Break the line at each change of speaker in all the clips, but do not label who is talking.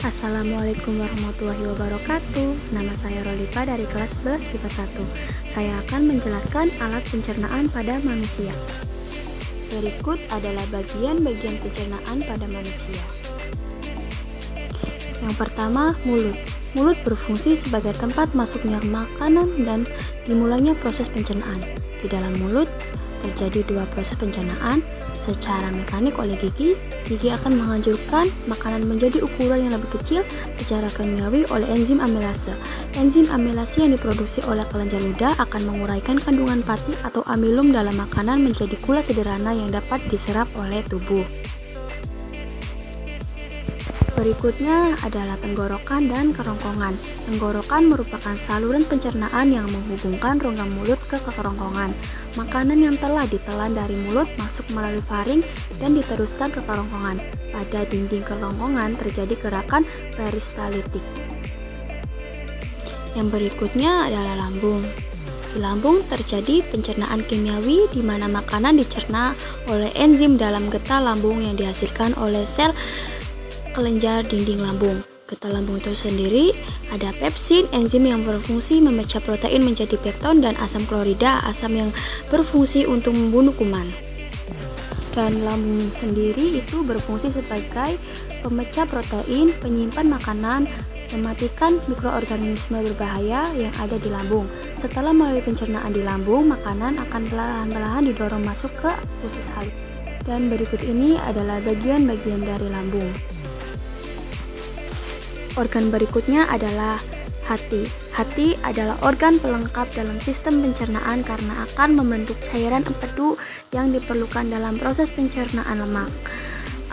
Assalamualaikum warahmatullahi wabarakatuh. Nama saya Rolipa dari kelas 11 MIPA 1. Saya akan menjelaskan alat pencernaan pada manusia. Berikut adalah bagian-bagian pencernaan pada manusia. Yang pertama, mulut. Mulut berfungsi sebagai tempat masuknya makanan dan dimulainya proses pencernaan. Di dalam mulut terjadi dua proses pencernaan. Secara mekanik oleh gigi, gigi akan menghancurkan makanan menjadi ukuran yang lebih kecil. Secara kimiawi oleh enzim amilase. Enzim amilase yang diproduksi oleh kelenjar ludah akan menguraikan kandungan pati atau amilum dalam makanan menjadi gula sederhana yang dapat diserap oleh tubuh. Berikutnya adalah tenggorokan dan kerongkongan. Tenggorokan merupakan saluran pencernaan yang menghubungkan rongga mulut ke kerongkongan. Makanan yang telah ditelan dari mulut masuk melalui faring dan diteruskan ke kerongkongan. Pada dinding kerongkongan terjadi gerakan peristaltik. Yang berikutnya adalah lambung. Di lambung terjadi pencernaan kimiawi di mana makanan dicerna oleh enzim dalam getah lambung yang dihasilkan oleh sel kelenjar dinding lambung. Getah lambung itu sendiri ada pepsin, enzim yang berfungsi memecah protein menjadi pepton, dan asam klorida, asam yang berfungsi untuk membunuh kuman. Dan lambung sendiri itu berfungsi sebagai pemecah protein, penyimpan makanan, mematikan mikroorganisme berbahaya yang ada di lambung. Setelah melalui pencernaan di lambung, makanan akan perlahan-lahan didorong masuk ke usus halus. Dan berikut ini adalah bagian-bagian dari lambung. Organ berikutnya adalah hati. Hati adalah organ pelengkap dalam sistem pencernaan karena akan membentuk cairan empedu yang diperlukan dalam proses pencernaan lemak.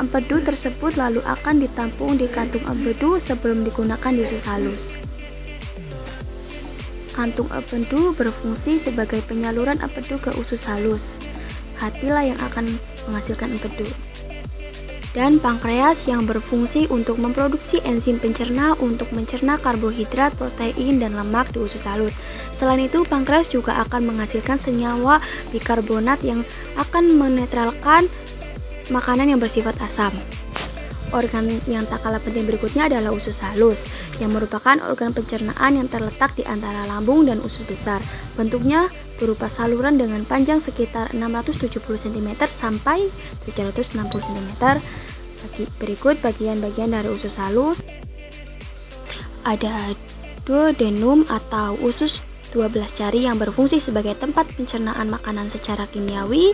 Empedu tersebut lalu akan ditampung di kantung empedu sebelum digunakan di usus halus. Kantung empedu berfungsi sebagai penyaluran empedu ke usus halus. Hatilah yang akan menghasilkan empedu. Dan pankreas yang berfungsi untuk memproduksi enzim pencerna untuk mencerna karbohidrat, protein, dan lemak di usus halus. Selain itu, pankreas juga akan menghasilkan senyawa bikarbonat yang akan menetralkan makanan yang bersifat asam. Organ yang tak kalah penting berikutnya adalah usus halus, yang merupakan organ pencernaan yang terletak di antara lambung dan usus besar. Bentuknya berupa saluran dengan panjang sekitar 670 cm sampai 760 cm. Berikut bagian-bagian dari usus halus. Ada duodenum atau usus 12 jari yang berfungsi sebagai tempat pencernaan makanan secara kimiawi,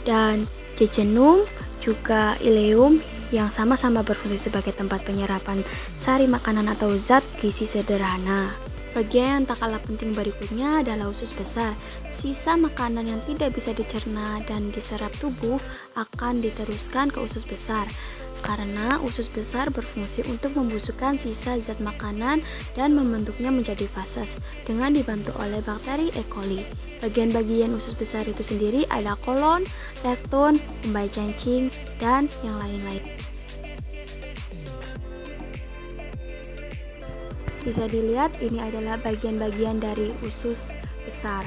dan jejunum juga ileum yang sama-sama berfungsi sebagai tempat penyerapan sari makanan atau zat gizi sederhana. Bagian yang tak kalah penting berikutnya adalah usus besar. Sisa makanan yang tidak bisa dicerna dan diserap tubuh akan diteruskan ke usus besar. Karena usus besar berfungsi untuk membusukkan sisa zat makanan dan membentuknya menjadi fases dengan dibantu oleh bakteri E. coli. Bagian-bagian usus besar itu sendiri ada kolon, rektum, umbai cacing, dan yang lain-lain. Bisa dilihat ini adalah bagian-bagian dari usus besar.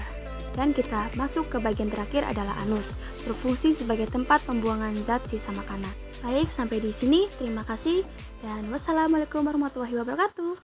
Dan kita masuk ke bagian terakhir adalah anus, berfungsi sebagai tempat pembuangan zat sisa makanan. Baik, sampai di sini. Terima kasih dan wassalamualaikum warahmatullahi wabarakatuh.